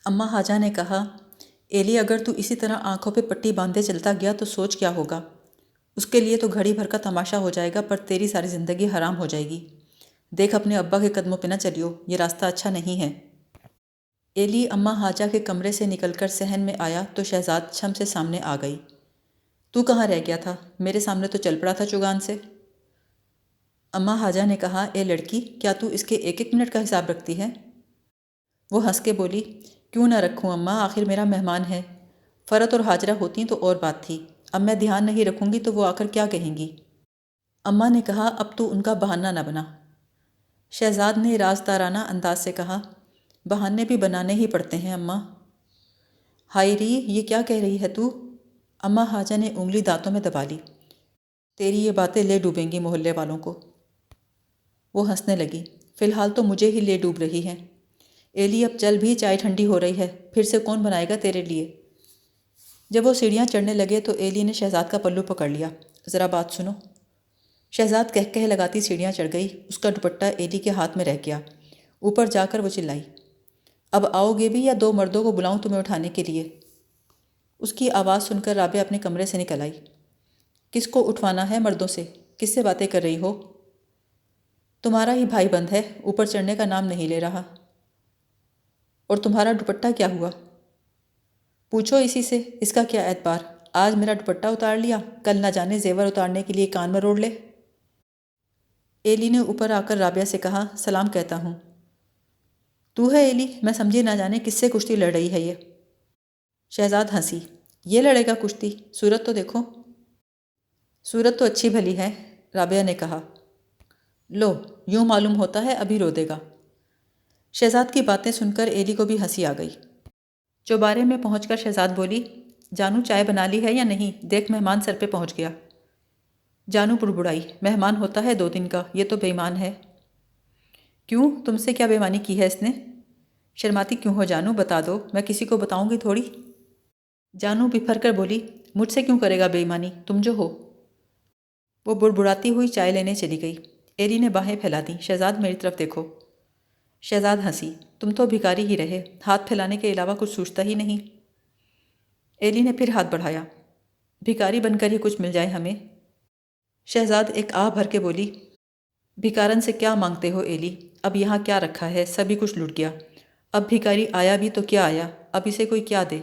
اماں حاجہ نے کہا، ایلی اگر تو اسی طرح آنکھوں پہ پٹی باندھے چلتا گیا تو سوچ کیا ہوگا؟ اس کے لیے تو گھڑی بھر کا تماشا ہو جائے گا، پر تیری ساری زندگی حرام ہو جائے گی۔ دیکھ اپنے ابا کے قدموں پہ نہ چلیو، یہ راستہ اچھا نہیں ہے۔ ایلی اماں حاجہ کے کمرے سے نکل کر صحن میں آیا تو شہزاد چھم سے سامنے آ گئی۔ تو کہاں رہ گیا تھا؟ میرے سامنے تو چل پڑا تھا چگان سے۔ اماں حاجہ نے کہا، اے لڑکی، کیا تو اس کے ایک ایک منٹ کا حساب رکھتی ہے؟ وہ ہنس کے بولی، کیوں نہ رکھوں اماں، آخر میرا مہمان ہے۔ فرت اور حاجرہ ہوتی تو اور بات تھی، اب میں دھیان نہیں رکھوں گی تو وہ آ کر کیا کہیں گی؟ اماں نے کہا، اب تو ان کا بہانہ نہ بنا۔ شہزاد نے رازدارانہ انداز سے کہا، بہانے بھی بنانے ہی پڑتے ہیں اماں۔ ہائی ری، یہ کیا کہہ رہی ہے تو؟ اماں حاجہ نے انگلی دانتوں میں دبا لی۔ تیری یہ باتیں لے ڈوبیں گی محلے والوں کو۔ وہ ہنسنے لگی، فی الحال تو مجھے ہی لے ڈوب رہی ہے۔ ایلی اب چل بھی، چائے ٹھنڈی ہو رہی ہے، پھر سے کون بنائے گا تیرے لیے؟ جب وہ سیڑھیاں چڑھنے لگے تو ایلی نے شہزاد کا پلو پکڑ لیا۔ ذرا بات سنو۔ شہزاد کہہ لگاتی سیڑھیاں چڑھ گئی، اس کا دوپٹہ ایلی کے ہاتھ میں رہ گیا۔ اوپر جا کر وہ چلائی، اب آؤ گے بھی یا دو مردوں کو بلاؤں تمہیں اٹھانے کے لیے؟ اس کی آواز سن کر رابعہ اپنے کمرے سے نکل آئی۔ کس کو اٹھوانا ہے مردوں سے؟ کس سے باتیں کر رہی ہو؟ تمہارا ہی بھائی بند ہے، اوپر چڑھنے کا نام نہیں لے رہا۔ اور تمہارا دوپٹہ کیا ہوا؟ پوچھو اسی سے، اس کا کیا اعتبار؟ آج میرا دوپٹہ اتار لیا، کل نہ جانے زیور اتارنے کے لیے کان میں روڑ لے۔ ایلی نے اوپر آ کر رابعہ سے کہا، سلام کہتا ہوں۔ تو ہے ایلی؟ میں سمجھی نہ جانے کس سے کشتی لڑ رہی ہے یہ۔ شہزاد ہنسی، یہ لڑے گا کشتی؟ صورت تو دیکھو۔ صورت تو اچھی بھلی ہے، رابعہ نے کہا۔ لو، یوں معلوم ہوتا ہے ابھی رو دے گا۔ شہزاد کی باتیں سن کر ایلی کو بھی ہنسی آ گئی۔ چوبارے میں پہنچ کر شہزاد بولی، جانو چائے بنا لی ہے یا نہیں؟ دیکھ مہمان سر پہ پہنچ گیا۔ جانو بڑبڑائی، مہمان ہوتا ہے 2 دن کا، یہ تو بے ایمان ہے۔ کیوں، تم سے کیا بے ایمانی کی ہے اس نے؟ شرماتی کیوں ہو جانو، بتا دو، میں کسی کو بتاؤں گی تھوڑی۔ جانو بپھر کر بولی، مجھ سے کیوں کرے گا بے ایمانی، تم جو ہو۔ وہ بڑبڑاتی ہوئی چائے لینے چلی گئی۔ ایلی نے باہیں پھیلا دیں، شہزاد میری طرف دیکھو۔ شہزاد ہنسی، تم تو بھکاری ہی رہے، ہاتھ پھیلانے کے علاوہ کچھ سوچتا ہی نہیں۔ ایلی نے پھر ہاتھ بڑھایا، بھکاری بن کر ہی کچھ مل جائے ہمیں۔ شہزاد ایک آہ بھر کے بولی، بھکارن سے کیا مانگتے ہو ایلی؟ اب یہاں کیا رکھا ہے، سبھی کچھ لٹ گیا۔ اب بھکاری آیا بھی تو کیا آیا، اب اسے کوئی کیا دے؟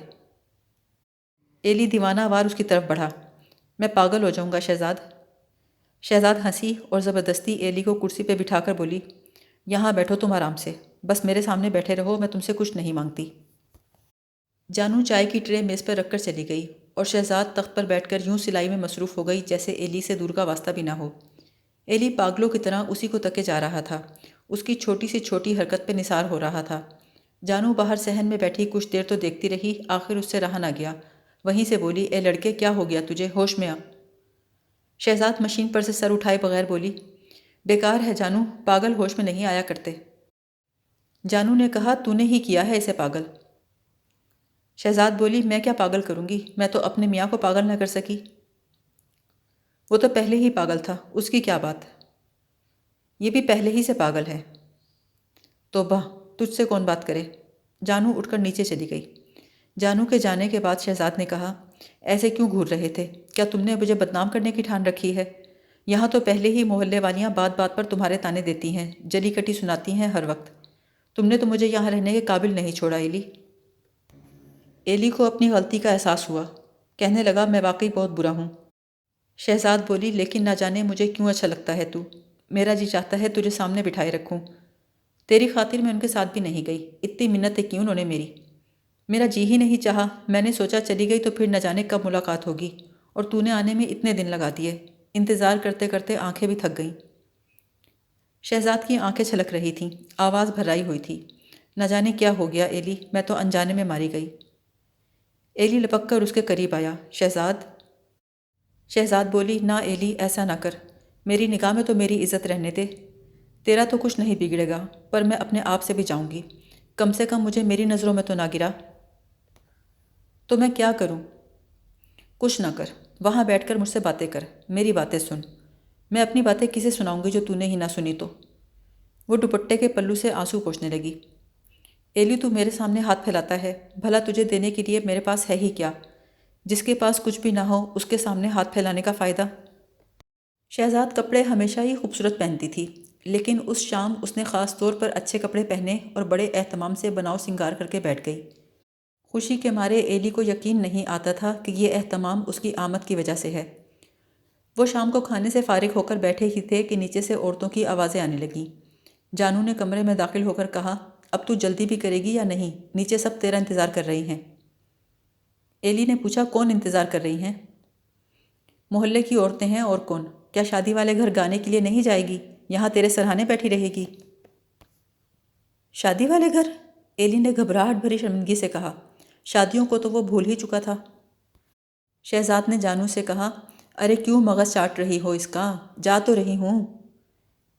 ایلی دیوانہ وار اس کی طرف بڑھا، میں پاگل ہو جاؤں گا شہزاد۔ شہزاد ہنسی اور زبردستی ایلی کو کرسی پہ بٹھا کر بولی، یہاں بیٹھو تم آرام سے، بس میرے سامنے بیٹھے رہو، میں تم سے کچھ نہیں مانگتی۔ جانو چائے کی ٹرے میز پر رکھ کر چلی گئی اور شہزاد تخت پر بیٹھ کر یوں سلائی میں مصروف ہو گئی جیسے ایلی سے دور کا واسطہ بھی نہ ہو۔ ایلی پاگلوں کی طرح اسی کو تکے جا رہا تھا، اس کی چھوٹی سی چھوٹی حرکت پہ نثار ہو رہا تھا۔ جانو باہر صحن میں بیٹھی کچھ دیر تو دیکھتی رہی، آخر اس سے رہا نہ گیا، وہیں سے بولی، اے لڑکے، کیا ہو گیا تجھے، ہوش میں آ۔ شہزاد مشین پر سے سر اٹھائے بغیر بولی، بیکار ہے جانو، پاگل ہوش میں نہیں آیا کرتے۔ جانو نے کہا، تو نے ہی کیا ہے اسے پاگل۔ شہزاد بولی، میں کیا پاگل کروں گی، میں تو اپنے میاں کو پاگل نہ کر سکی۔ وہ تو پہلے ہی پاگل تھا، اس کی کیا بات؟ یہ بھی پہلے ہی سے پاگل ہے۔ توبہ، تجھ سے کون بات کرے؟ جانو اٹھ کر نیچے چلی گئی۔ جانو کے جانے کے بعد شہزاد نے کہا، ایسے کیوں گھور رہے تھے؟ کیا تم نے مجھے بدنام کرنے کی ٹھان رکھی ہے؟ یہاں تو پہلے ہی محلے والیاں بات بات پر تمہارے تانے دیتی ہیں، جلی کٹی سناتی ہیں ہر وقت۔ تم نے تو مجھے یہاں رہنے کے قابل نہیں چھوڑا ایلی۔ ایلی کو اپنی غلطی کا احساس ہوا، کہنے لگا، میں واقعی بہت برا ہوں۔ شہزاد بولی، لیکن نہ جانے مجھے کیوں اچھا لگتا ہے تو، میرا جی چاہتا ہے تجھے سامنے بٹھائے رکھوں۔ تیری خاطر میں ان کے ساتھ بھی نہیں گئی، اتنی منتیں کی انہوں نے میری، میرا جی ہی نہیں چاہا، میں نے سوچا چلی گئی تو پھر نہ جانے کب ملاقات ہوگی، اور تو نے آنے میں اتنے دن لگا دیے، انتظار کرتے کرتے آنکھیں بھی تھک گئیں۔ شہزاد کی آنکھیں چھلک رہی تھیں، آواز بھرائی ہوئی تھی، نہ جانے کیا ہو گیا ایلی، میں تو انجانے میں ماری گئی۔ ایلی لپک کر اس کے قریب آیا، شہزاد۔ شہزاد بولی، نہ ایلی، ایسا نہ کر، میری نگاہ میں تو میری عزت رہنے دے، تیرا تو کچھ نہیں بگڑے گا، پر میں اپنے آپ سے بھی جاؤں گی، کم سے کم مجھے میری نظروں میں تو نہ گرا۔ تو میں کیا کروں؟ کچھ نہ کر، وہاں بیٹھ کر مجھ سے باتیں کر، میری باتیں سن، میں اپنی باتیں کسے سناؤں گی جو تو نے ہی نہ سنی تو۔ وہ دوپٹے کے پلو سے آنسو پوچھنے لگی۔ ایلی تو میرے سامنے ہاتھ پھیلاتا ہے، بھلا تجھے دینے کے لیے میرے پاس ہے ہی کیا؟ جس کے پاس کچھ بھی نہ ہو اس کے سامنے ہاتھ پھیلانے کا فائدہ؟ شہزاد کپڑے ہمیشہ ہی خوبصورت پہنتی تھی، لیکن اس شام اس نے خاص طور پر اچھے کپڑے پہنے اور بڑے اہتمام سے بناؤ سنگار کر کے بیٹھ گئی۔ خوشی کے مارے ایلی کو یقین نہیں آتا تھا کہ یہ اہتمام اس کی آمد کی وجہ سے ہے۔ وہ شام کو کھانے سے فارغ ہو کر بیٹھے ہی تھے کہ نیچے سے عورتوں کی آوازیں آنے لگیں۔ جانو نے کمرے میں داخل ہو کر کہا، اب تو جلدی بھی کرے گی یا نہیں؟ نیچے سب تیرا انتظار کر رہی ہیں۔ ایلی نے پوچھا، کون انتظار کر رہی ہیں؟ محلے کی عورتیں ہیں، اور کون؟ کیا شادی والے گھر گانے کے لیے نہیں جائے گی؟ یہاں تیرے سرہانے بیٹھی رہے گی؟ شادی والے گھر؟ ایلی نے گھبراہٹ بھری شرمندگی سے کہا، شادیوں کو تو وہ بھول ہی چکا تھا۔ شہزاد نے جانو سے کہا، ارے کیوں مغز چاٹ رہی ہو اس کا؟ جا تو رہی ہوں۔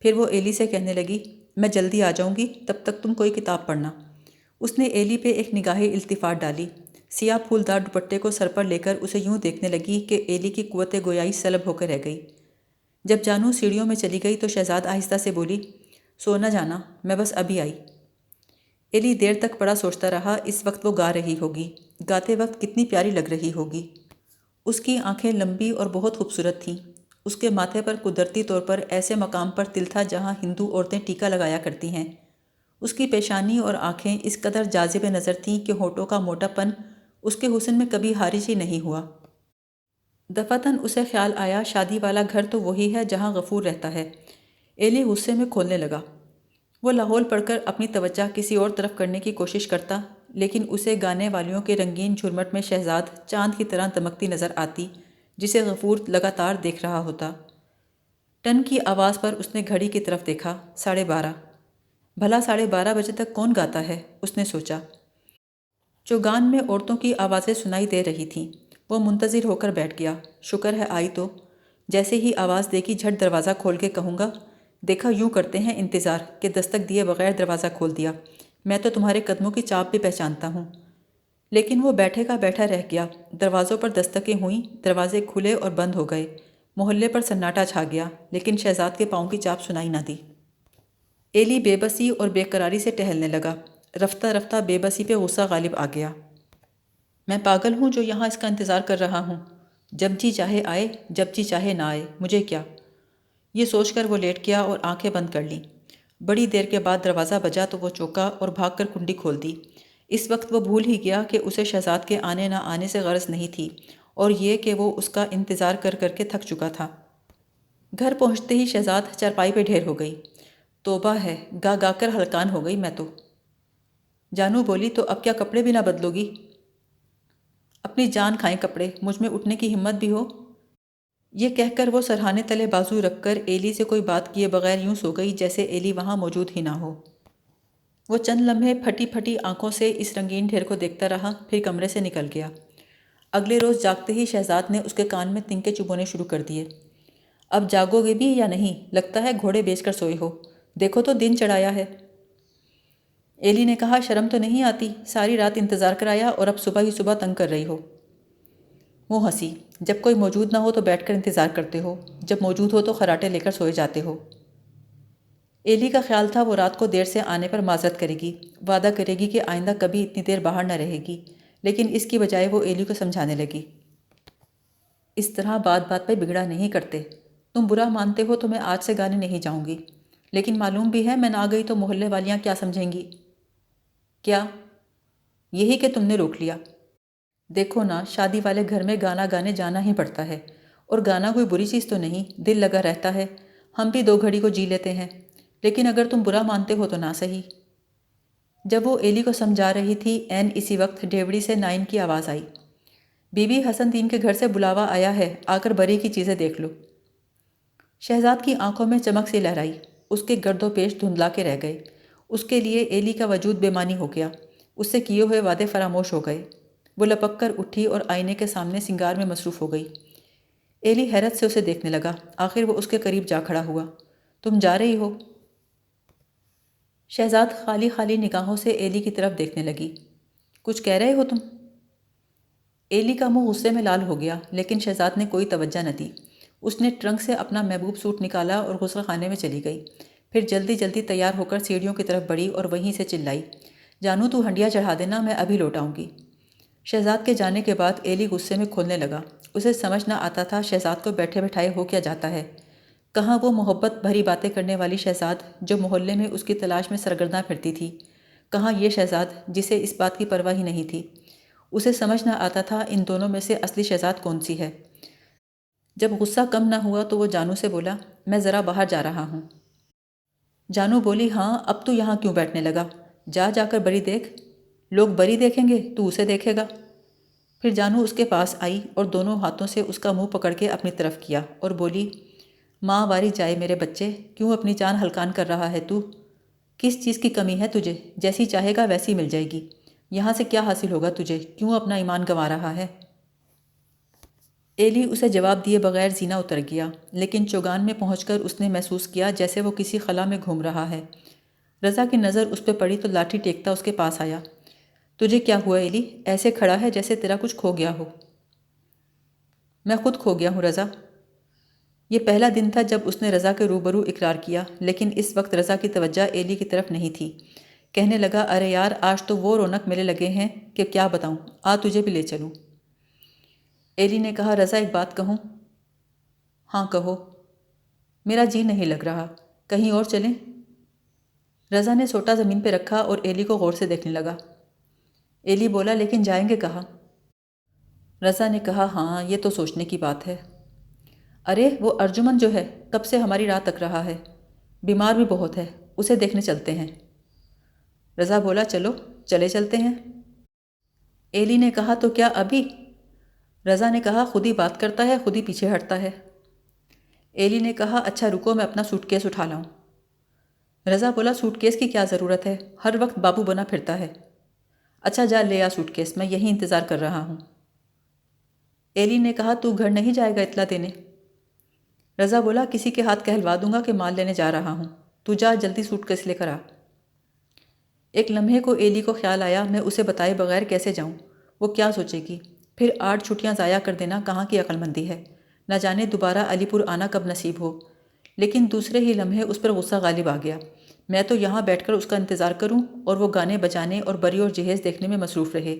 پھر وہ ایلی سے کہنے لگی، میں جلدی آ جاؤں گی، تب تک تم کوئی کتاب پڑھنا۔ اس نے ایلی پہ ایک نگاہ التفات ڈالی، سیاہ پھولدار دوپٹے کو سر پر لے کر اسے یوں دیکھنے لگی کہ ایلی کی قوت گویائی سلب ہو کر رہ گئی۔ جب جانو سیڑھیوں میں چلی گئی تو شہزاد آہستہ سے بولی، سو نہ جانا، میں بس ابھی آئی۔ ایلی دیر تک بڑا سوچتا رہا، اس وقت وہ گا رہی ہوگی، گاتے وقت کتنی پیاری لگ رہی ہوگی۔ اس کی آنکھیں لمبی اور بہت خوبصورت تھیں۔ اس کے ماتھے پر قدرتی طور پر ایسے مقام پر تل تھا جہاں ہندو عورتیں ٹیکا لگایا کرتی ہیں۔ اس کی پیشانی اور آنکھیں اس قدر جاذب نظر تھیں کہ ہونٹوں کا موٹا پن اس کے حسن میں کبھی حارج ہی نہیں ہوا۔ دفعتاً اسے خیال آیا، شادی والا گھر تو وہی ہے جہاں غفور رہتا ہے۔ ایلی غصے میں کھولنے لگا۔ وہ لاہور پڑھ کر اپنی توجہ کسی اور طرف کرنے کی کوشش کرتا، لیکن اسے گانے والیوں کے رنگین جھرمٹ میں شہزاد چاند کی طرح دمکتی نظر آتی، جسے غفور لگاتار دیکھ رہا ہوتا۔ ٹن کی آواز پر اس نے گھڑی کی طرف دیکھا، 12:30۔ بھلا 12:30 بجے تک کون گاتا ہے؟ اس نے سوچا۔ چوگان میں عورتوں کی آوازیں سنائی دے رہی تھیں۔ وہ منتظر ہو کر بیٹھ گیا، شکر ہے آئی تو۔ جیسے ہی آواز دیکھی جھٹ دروازہ کھول کے کہوں گا، دیکھا یوں کرتے ہیں انتظار کہ دستک دیے بغیر دروازہ کھول دیا، میں تو تمہارے قدموں کی چاپ بھی پہچانتا ہوں۔ لیکن وہ بیٹھے کا بیٹھا رہ گیا۔ دروازوں پر دستکیں ہوئیں، دروازے کھلے اور بند ہو گئے، محلے پر سناٹا چھا گیا، لیکن شہزاد کے پاؤں کی چاپ سنائی نہ دی۔ ایلی بے بسی اور بے قراری سے ٹہلنے لگا۔ رفتہ رفتہ بے بسی پہ غصہ غالب آ گیا۔ میں پاگل ہوں جو یہاں اس کا انتظار کر رہا ہوں؟ جب جی چاہے آئے، جب جی چاہے نہ آئے، مجھے کیا؟ یہ سوچ کر وہ لیٹ گیا اور آنکھیں بند کر لیں۔ بڑی دیر کے بعد دروازہ بجا تو وہ چوکا اور بھاگ کر کنڈی کھول دی۔ اس وقت وہ بھول ہی گیا کہ اسے شہزاد کے آنے نہ آنے سے غرض نہیں تھی، اور یہ کہ وہ اس کا انتظار کر کر کے تھک چکا تھا۔ گھر پہنچتے ہی شہزاد چارپائی پہ ڈھیر ہو گئی۔ توبہ ہے، گا گا کر ہلکان ہو گئی میں تو۔ جانو بولی، تو اب کیا کپڑے بھی نہ بدلو گی؟ اپنی جان کھائیں کپڑے، مجھ میں اٹھنے کی ہمت بھی ہو۔ یہ کہہ کر وہ سرہانے تلے بازو رکھ کر ایلی سے کوئی بات کیے بغیر یوں سو گئی جیسے ایلی وہاں موجود ہی نہ ہو۔ وہ چند لمحے پھٹی پھٹی آنکھوں سے اس رنگین ڈھیر کو دیکھتا رہا، پھر کمرے سے نکل گیا۔ اگلے روز جاگتے ہی شہزاد نے اس کے کان میں تنکے چبھونے شروع کر دیے۔ اب جاگو گے بھی یا نہیں؟ لگتا ہے گھوڑے بیچ کر سوئے ہو، دیکھو تو دن چڑھایا ہے۔ ایلی نے کہا، شرم تو نہیں آتی؟ ساری رات انتظار کرایا اور اب صبح ہی صبح تنگ کر رہی ہو۔ وہ ہنسی، جب کوئی موجود نہ ہو تو بیٹھ کر انتظار کرتے ہو، جب موجود ہو تو خراٹے لے کر سوئے جاتے ہو۔ ایلی کا خیال تھا وہ رات کو دیر سے آنے پر معذرت کرے گی، وعدہ کرے گی کہ آئندہ کبھی اتنی دیر باہر نہ رہے گی، لیکن اس کی بجائے وہ ایلی کو سمجھانے لگی، اس طرح بات بات پہ بگڑا نہیں کرتے، تم برا مانتے ہو تو میں آج سے گانے نہیں جاؤں گی، لیکن معلوم بھی ہے میں نہ گئی تو محلے والیاں کیا سمجھیں گی؟ کیا؟ یہی کہ تم نے روک لیا۔ دیکھو نا، شادی والے گھر میں گانا گانے جانا ہی پڑتا ہے، اور گانا کوئی بری چیز تو نہیں، دل لگا رہتا ہے، ہم بھی 2 گھڑی کو جی لیتے ہیں، لیکن اگر تم برا مانتے ہو تو نہ صحیح۔ جب وہ ایلی کو سمجھا رہی تھی، عین اسی وقت ڈیوڑی سے نائن کی آواز آئی، بی بی حسن دین کے گھر سے بلاوا آیا ہے، آ کر بری کی چیزیں دیکھ لو۔ شہزاد کی آنکھوں میں چمک سی لہرائی، اس کے گرد و پیش دھندلا کے رہ گئے، اس کے لیے ایلی کا وجود بے معنی ہو گیا، اس سے کیے ہوئے وعدے فراموش ہو گئے۔ وہ لپک کر اٹھی اور آئینے کے سامنے سنگار میں مصروف ہو گئی۔ ایلی حیرت سے اسے دیکھنے لگا، آخر وہ اس کے قریب جا کھڑا ہوا۔ تم جا رہی ہو؟ شہزاد خالی خالی نگاہوں سے ایلی کی طرف دیکھنے لگی۔ کچھ کہہ رہے ہو تم؟ ایلی کا منہ غصے میں لال ہو گیا، لیکن شہزاد نے کوئی توجہ نہ دی۔ اس نے ٹرنک سے اپنا محبوب سوٹ نکالا اور غسل خانے میں چلی گئی، پھر جلدی جلدی تیار ہو کر سیڑھیوں کی طرف بڑھی اور وہیں سے چلائی، جانو تو ہنڈیا چڑھا دینا، میں ابھی لوٹ آؤں گی۔ شہزاد کے جانے کے بعد ایلی غصے میں کھولنے لگا۔ اسے سمجھ نہ آتا تھا شہزاد کو بیٹھے بٹھائے ہو کیا جاتا ہے۔ کہاں وہ محبت بھری باتیں کرنے والی شہزاد جو محلے میں اس کی تلاش میں سرگرداں پھرتی تھی، کہاں یہ شہزاد جسے اس بات کی پرواہ ہی نہیں تھی۔ اسے سمجھ نہ آتا تھا ان دونوں میں سے اصلی شہزاد کون سی ہے۔ جب غصہ کم نہ ہوا تو وہ جانو سے بولا، میں ذرا باہر جا رہا ہوں۔ جانو بولی، ہاں اب تو یہاں کیوں بیٹھنے لگا؟ جا کر بری دیکھ۔ لوگ بری دیکھیں گے تو اسے دیکھے گا۔ پھر جانو اس کے پاس آئی اور دونوں ہاتھوں سے اس کا منہ پکڑ کے اپنی طرف کیا اور بولی، ماں واری جائے میرے بچے، کیوں اپنی جان ہلکان کر رہا ہے تو؟ کس چیز کی کمی ہے تجھے؟ جیسی چاہے گا ویسی مل جائے گی۔ یہاں سے کیا حاصل ہوگا تجھے؟ کیوں اپنا ایمان گنوا رہا ہے؟ ایلی اسے جواب دیے بغیر زینہ اتر گیا، لیکن چوگان میں پہنچ کر اس نے محسوس کیا جیسے وہ کسی خلا میں گھوم رہا ہے۔ رضا کی نظر اس پہ پڑی تو لاٹھی ٹیکتا اس کے پاس آیا۔ تجھے کیا ہوا ایلی؟ ایسے کھڑا ہے جیسے تیرا کچھ کھو گیا ہو۔ میں خود کھو گیا ہوں رضا۔ یہ پہلا دن تھا جب اس نے رضا کے روبرو اقرار کیا، لیکن اس وقت رضا کی توجہ ایلی کی طرف نہیں تھی۔ کہنے لگا، ارے یار آج تو وہ رونق میلے لگے ہیں کہ کیا بتاؤں، آ تجھے بھی لے چلوں۔ ایلی نے کہا، رضا ایک بات کہوں؟ ہاں کہو۔ میرا جی نہیں لگ رہا، کہیں اور چلیں؟ رضا نے سوٹا زمین پہ رکھا اور ایلی کو غور سے دیکھنے لگا۔ ایلی بولا، لیکن جائیں گے کہاں؟ رضا نے کہا، ہاں یہ تو سوچنے کی بات ہے۔ ارے وہ ارجمن جو ہے کب سے ہماری راہ تک رہا ہے، بیمار بھی بہت ہے، اسے دیکھنے چلتے ہیں۔ رضا بولا، چلو چلے چلتے ہیں۔ ایلی نے کہا، تو کیا ابھی؟ رضا نے کہا، خود ہی بات کرتا ہے خود ہی پیچھے ہٹتا ہے۔ ایلی نے کہا، اچھا رکو میں اپنا سوٹ کیس اٹھا لاؤں۔ رضا بولا، سوٹ کیس کی کیا ضرورت ہے، ہر وقت بابو بنا پھرتا ہے۔ اچھا جا لے آ سوٹ کیس، میں یہیں انتظار کر رہا ہوں۔ ایلی نے کہا، تو گھر نہیں جائے گا اطلاع دینے؟ رضا بولا، کسی کے ہاتھ کہلوا دوں گا کہ مال لینے جا رہا ہوں، تو جا جلدی سوٹ کیس لے کر آ۔ ایک لمحے کو ایلی کو خیال آیا، میں اسے بتائے بغیر کیسے جاؤں، وہ کیا سوچے گی؟ پھر 8 چھٹیاں ضائع کر دینا کہاں کی عقل مندی ہے، نہ جانے دوبارہ علی پور آنا کب نصیب ہو۔ لیکن دوسرے ہی لمحے اس پر غصہ غالب آ گیا۔ میں تو یہاں بیٹھ کر اس کا انتظار کروں اور وہ گانے بجانے اور بری اور جہیز دیکھنے میں مصروف رہے۔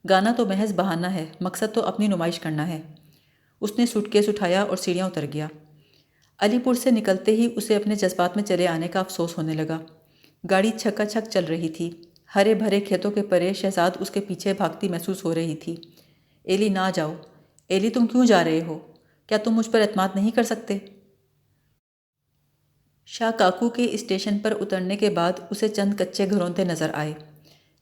گانا تو محض بہانہ ہے، مقصد تو اپنی نمائش کرنا ہے۔ اس نے سوٹ کیس اٹھایا اور سیڑھیاں اتر گیا۔ علی پور سے نکلتے ہی اسے اپنے جذبات میں چلے آنے کا افسوس ہونے لگا۔ گاڑی چھکا چھک چل رہی تھی۔ ہرے بھرے کھیتوں کے پرے شہزاد اس کے پیچھے بھاگتی محسوس ہو رہی تھی۔ ایلی نہ جاؤ۔ ایلی تم کیوں جا رہے ہو؟ کیا تم مجھ پر اعتماد نہیں کر سکتے؟ شاہ کاکو کے اسٹیشن پر اترنے کے بعد اسے چند کچے گھروندے نظر آئے۔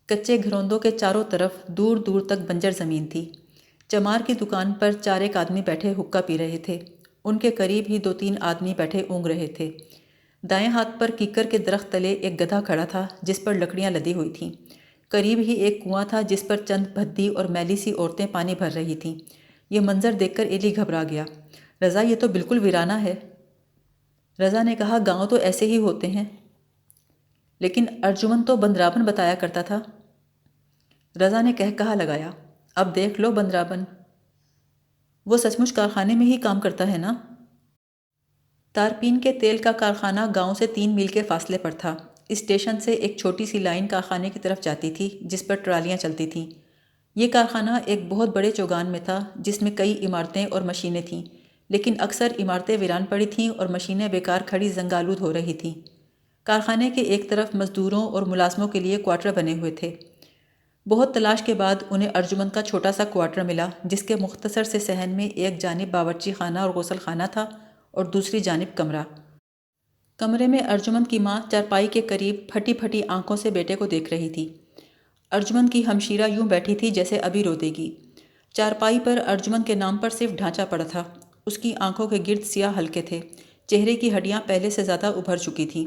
کچے گھروندوں کے چاروں طرف دور دور تک بنجر زمین تھی۔ چمار کی دکان پر 4 ایک آدمی بیٹھے حقہ پی رہے تھے۔ ان کے قریب ہی 2-3 آدمی بیٹھے اونگ رہے تھے۔ دائیں ہاتھ پر کیکر کے درخت تلے ایک گدھا کھڑا تھا جس پر لکڑیاں لدی ہوئی تھیں۔ قریب ہی ایک کنواں تھا جس پر چند بھدی اور میلی سی عورتیں پانی بھر رہی تھیں۔ یہ منظر دیکھ کر ایلی گھبرا گیا۔ رضا یہ تو بالکل ویرانہ ہے۔ رضا نے کہا، گاؤں تو ایسے ہی ہوتے ہیں۔ لیکن ارجمن تو بندرابن بتایا کرتا تھا۔ رضا نے کہا لگایا، اب دیکھ لو بندرابن، وہ سچ مچ کارخانے میں ہی کام کرتا ہے نا؟ تارپین کے تیل کا کارخانہ گاؤں سے 3 میل کے فاصلے پر تھا۔ اسٹیشن سے ایک چھوٹی سی لائن کارخانے کی طرف جاتی تھی جس پر ٹرالیاں چلتی تھیں۔ یہ کارخانہ ایک بہت بڑے چوگان میں تھا جس میں کئی عمارتیں اور مشینیں تھیں، لیکن اکثر عمارتیں ویران پڑی تھیں اور مشینیں بیکار کھڑی زنگ آلود ہو رہی تھیں۔ کارخانے کے ایک طرف مزدوروں اور ملازموں کے لیے کوارٹر بنے ہوئے تھے۔ بہت تلاش کے بعد انہیں ارجمن کا چھوٹا سا کوارٹر ملا جس کے مختصر سے صحن میں ایک جانب باورچی خانہ اور غسل خانہ تھا اور دوسری جانب کمرہ۔ کمرے میں ارجمن کی ماں چارپائی کے قریب پھٹی پھٹی آنکھوں سے بیٹے کو دیکھ رہی تھی۔ ارجمن کی ہمشیرہ یوں بیٹھی تھی جیسے ابھی رو دے گی۔ چارپائی پر ارجمن کے نام پر صرف ڈھانچہ پڑا تھا۔ اس کی آنکھوں کے گرد سیاہ حلقے تھے، چہرے کی ہڈیاں پہلے سے زیادہ ابھر چکی تھیں۔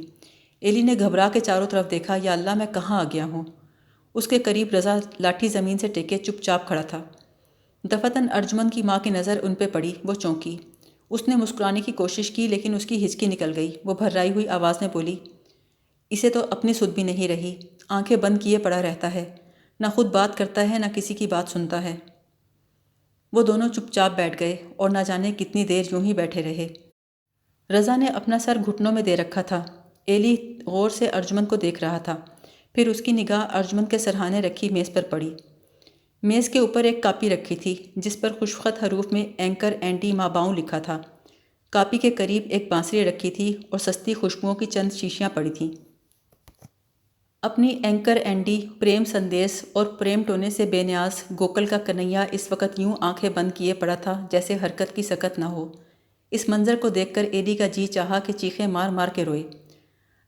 ایلی نے گھبرا کے چاروں طرف دیکھا، یا اللہ میں کہاں آ گیا ہوں؟ اس کے قریب رضا لاٹھی زمین سے ٹیکے چپ چاپ کھڑا تھا۔ دفتن ارجمن کی ماں کی نظر ان پہ پڑی، وہ چونکی۔ اس نے مسکرانے کی کوشش کی لیکن اس کی ہچکی نکل گئی۔ وہ بھررائی ہوئی آواز میں بولی، اسے تو اپنی سدھ بھی نہیں رہی، آنکھیں بند کیے پڑا رہتا ہے، نہ خود بات کرتا ہے نہ کسی کی بات سنتا ہے۔ وہ دونوں چپ چاپ بیٹھ گئے اور نہ جانے کتنی دیر یوں ہی بیٹھے رہے۔ رضا نے اپنا سر گھٹنوں میں دے رکھا تھا۔ ایلی غور سے ارجمن کو دیکھ رہا تھا۔ پھر اس کی نگاہ ارجمن کے سرہانے رکھی میز پر پڑی۔ میز کے اوپر ایک کاپی رکھی تھی جس پر خشک حروف میں اینکر اینڈی ماباؤں لکھا تھا۔ کاپی کے قریب ایک بانسری رکھی تھی اور سستی خوشبوؤں کی چند شیشیاں پڑی تھیں۔ اپنی اینکر اینڈی، پریم سندیس اور پریم ٹونے سے بے نیاز گوکل کا کنیا اس وقت یوں آنکھیں بند کیے پڑا تھا جیسے حرکت کی سکت نہ ہو۔ اس منظر کو دیکھ کر ایلی کا جی چاہا کہ چیخیں مار مار کے روئے۔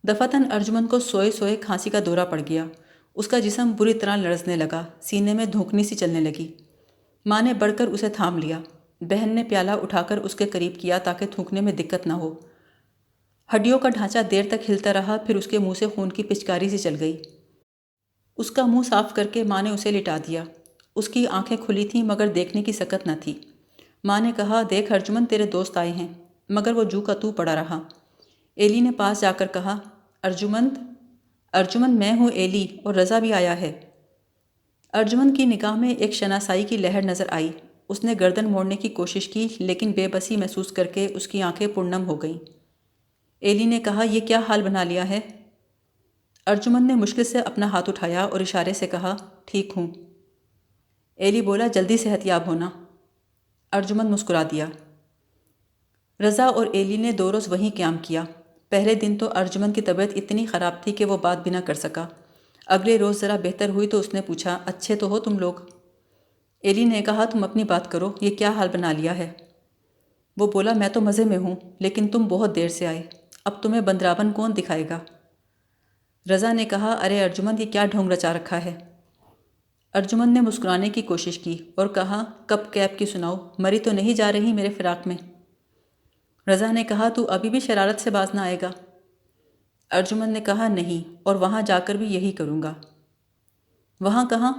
دفعتاً ارجمن کو سوئے سوئے کھانسی کا دورہ پڑ گیا۔ اس کا جسم بری طرح لرزنے لگا، سینے میں دھونکنی سی چلنے لگی۔ ماں نے بڑھ کر اسے تھام لیا۔ بہن نے پیالہ اٹھا کر اس کے قریب کیا تاکہ تھوکنے میں دقت نہ ہو۔ ہڈیوں کا ڈھانچہ دیر تک ہلتا رہا، پھر اس کے منہ سے خون کی پچکاری سی چل گئی۔ اس کا منہ صاف کر کے ماں نے اسے لٹا دیا۔ اس کی آنکھیں کھلی تھیں مگر دیکھنے کی سکت نہ تھی۔ ماں نے کہا، دیکھ ارجمن، تیرے دوست آئے ہیں، مگر وہ جو کا تو پڑا رہا۔ ایلی نے پاس جا کر کہا، ارجمن میں ہوں ایلی، اور رضا بھی آیا ہے۔ ارجمن کی نگاہ میں ایک شناسائی کی لہر نظر آئی۔ اس نے گردن موڑنے کی کوشش کی لیکن بے بسی محسوس کر کے اس کی آنکھیں پرنم ہو گئیں۔ ایلی نے کہا، یہ کیا حال بنا لیا ہے؟ ارجمن نے مشکل سے اپنا ہاتھ اٹھایا اور اشارے سے کہا، ٹھیک ہوں۔ ایلی بولا، جلدی صحت یاب ہونا۔ ارجمن مسکرا دیا۔ رضا اور ایلی نے 2 روز وہیں قیام کیا۔ پہلے دن تو ارجمن کی طبیعت اتنی خراب تھی کہ وہ بات بھی نہ کر سکا۔ اگلے روز ذرا بہتر ہوئی تو اس نے پوچھا، اچھے تو ہو تم لوگ؟ ایلی نے کہا، تم اپنی بات کرو، یہ کیا حال بنا لیا ہے؟ وہ بولا، میں تو مزے میں ہوں، لیکن تم بہت دیر سے آئے، اب تمہیں بندراون کون دکھائے گا؟ رضا نے کہا، ارے ارجمن، یہ کیا ڈھونگ رچا رکھا ہے؟ ارجمن نے مسکرانے کی کوشش کی اور کہا، کپ کیپ کی سناؤ، مری تو نہیں جا رہی میرے فراق میں؟ رضا نے کہا، تو ابھی بھی شرارت سے باز نہ آئے گا؟ ارجمن نے کہا، نہیں، اور وہاں جا کر بھی یہی کروں گا۔ وہاں کہاں؟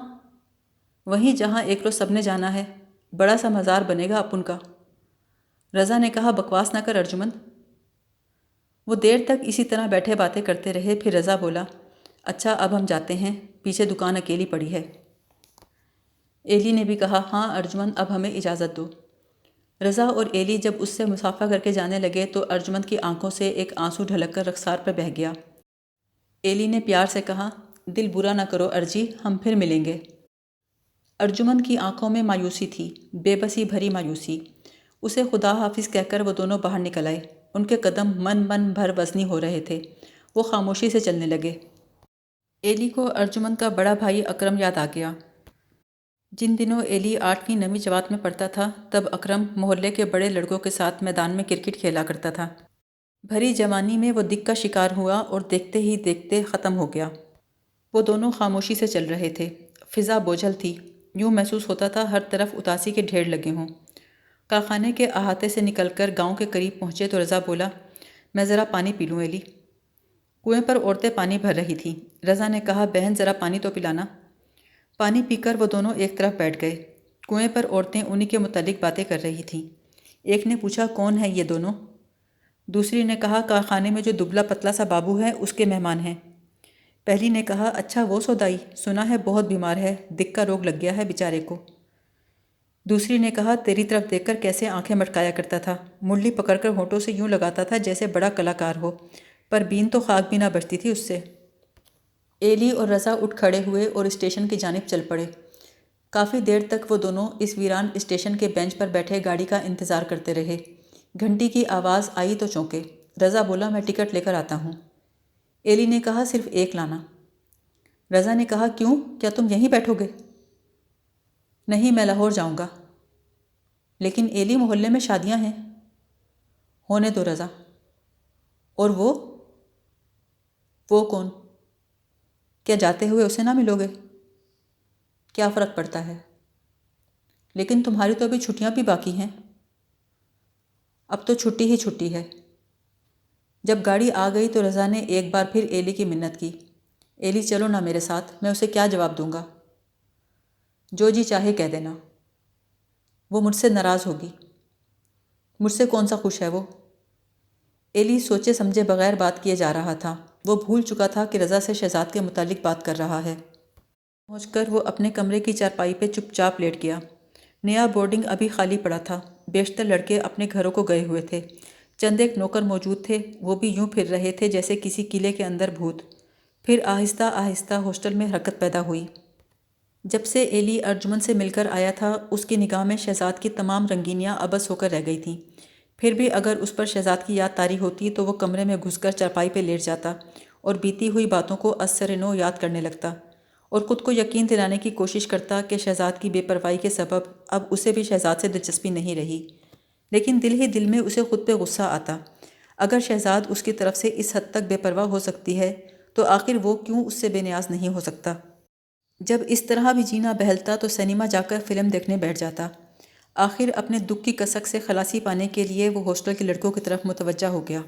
وہیں جہاں ایک روز سب نے جانا ہے، بڑا سا مزار بنے گا اپن کا۔ رضا نے کہا، بکواس نہ کر ارجمن۔ وہ دیر تک اسی طرح بیٹھے باتیں کرتے رہے، پھر رضا بولا، اچھا اب ہم جاتے ہیں، پیچھے دکان اکیلی پڑی ہے۔ ایلی نے بھی کہا، ہاں ارجمن، اب ہمیں اجازت دو۔ رضا اور ایلی جب اس سے مصافحہ کر کے جانے لگے تو ارجمن کی آنکھوں سے ایک آنسو ڈھلک کر رخسار پر بہہ گیا۔ ایلی نے پیار سے کہا، دل برا نہ کرو ارجی، ہم پھر ملیں گے۔ ارجمن کی آنکھوں میں مایوسی تھی، بے بسی بھری مایوسی۔ اسے خدا حافظ کہہ کر وہ دونوں باہر نکل آئے۔ ان کے قدم من بھر وزنی ہو رہے تھے۔ وہ خاموشی سے چلنے لگے۔ ایلی کو ارجمن کا بڑا بھائی اکرم یاد آ گیا۔ جن دنوں ایلی 8ویں 9ویں جماعت میں پڑھتا تھا، تب اکرم محلے کے بڑے لڑکوں کے ساتھ میدان میں کرکٹ کھیلا کرتا تھا۔ بھری جوانی میں وہ دکھ کا شکار ہوا اور دیکھتے ہی دیکھتے ختم ہو گیا۔ وہ دونوں خاموشی سے چل رہے تھے۔ فضا بوجھل تھی، یوں محسوس ہوتا تھا ہر طرف اداسی کے ڈھیر لگے ہوں۔ کارخانے کے احاطے سے نکل کر گاؤں کے قریب پہنچے تو رضا بولا، میں ذرا پانی پی لوں ایلی؟ کنویں پر عورتیں پانی بھر رہی تھیں۔ رضا نے کہا، بہن ذرا پانی تو پلانا۔ پانی پی کر وہ دونوں ایک طرف بیٹھ گئے۔ کنویں پر عورتیں انہی کے متعلق باتیں کر رہی تھیں۔ ایک نے پوچھا، کون ہے یہ دونوں؟ دوسری نے کہا، کارخانے میں جو دبلا پتلا سا بابو ہے اس کے مہمان ہیں۔ پہلی نے کہا، اچھا وہ سودائی، سنا ہے بہت بیمار ہے، دکھ کا روگ لگ گیا ہے بیچارے کو۔ دوسری نے کہا، تیری طرف دیکھ کر کیسے آنکھیں مٹکایا کرتا تھا، منڈلی پکڑ کر ہونٹوں سے یوں لگاتا تھا جیسے بڑا کلاکار ہو، پر بین تو خاک بھی نہ بچتی تھی اس سے۔ ایلی اور رضا اٹھ کھڑے ہوئے اور اسٹیشن کی جانب چل پڑے۔ کافی دیر تک وہ دونوں اس ویران اسٹیشن کے بینچ پر بیٹھے گاڑی کا انتظار کرتے رہے۔ گھنٹی کی آواز آئی تو چونکے۔ رضا بولا، میں ٹکٹ لے کر آتا ہوں۔ ایلی نے کہا، صرف ایک لانا۔ رضا نے کہا، کیوں، کیا تم یہیں بیٹھو گے؟ نہیں، میں لاہور جاؤں گا۔ لیکن ایلی، محلے میں شادیاں ہیں۔ ہونے دو رضا۔ اور وہ کون؟ کیا جاتے ہوئے اسے نہ ملو گے؟ کیا فرق پڑتا ہے؟ لیکن تمہاری تو ابھی چھٹیاں بھی باقی ہیں۔ اب تو چھٹی ہی چھٹی ہے۔ جب گاڑی آ گئی تو رضا نے ایک بار پھر ایلی کی منت کی، ایلی چلو نا میرے ساتھ، میں اسے کیا جواب دوں گا؟ جو جی چاہے کہہ دینا۔ وہ مجھ سے ناراض ہوگی۔ مجھ سے کون سا خوش ہے وہ؟ ایلی سوچے سمجھے بغیر بات کیے جا رہا تھا۔ وہ بھول چکا تھا کہ رضا سے شہزاد کے متعلق بات کر رہا ہے۔ پہنچ کر وہ اپنے کمرے کی چارپائی پہ چپ چاپ لیٹ گیا۔ نیا بورڈنگ ابھی خالی پڑا تھا۔ بیشتر لڑکے اپنے گھروں کو گئے ہوئے تھے۔ چند ایک نوکر موجود تھے، وہ بھی یوں پھر رہے تھے جیسے کسی قلعے کے اندر بھوت۔ پھر آہستہ آہستہ ہاسٹل میں حرکت پیدا ہوئی۔ جب سے ایلی ارجمن سے مل کر آیا تھا، اس کی نگاہ میں شہزاد کی تمام رنگینیاں عبث ہو کر رہ گئی تھیں۔ پھر بھی اگر اس پر شہزاد کی یاد طاری ہوتی تو وہ کمرے میں گھس کر چارپائی پہ لیٹ جاتا اور بیتی ہوئی باتوں کو از سر نو یاد کرنے لگتا اور خود کو یقین دلانے کی کوشش کرتا کہ شہزاد کی بے پرواہی کے سبب اب اسے بھی شہزاد سے دلچسپی نہیں رہی۔ لیکن دل ہی دل میں اسے خود پہ غصہ آتا۔ اگر شہزاد اس کی طرف سے اس حد تک بے پرواہ ہو سکتی ہے تو آخر وہ کیوں اس سے بے نیاز نہیں ہو سکتا؟ جب اس طرح بھی جینا بہلتا تو سنیما جا کر فلم دیکھنے بیٹھ جاتا۔ آخر اپنے دکھ کی کسک سے خلاصی پانے کے لیے وہ ہاسٹل کے لڑکوں کی طرف متوجہ ہو گیا۔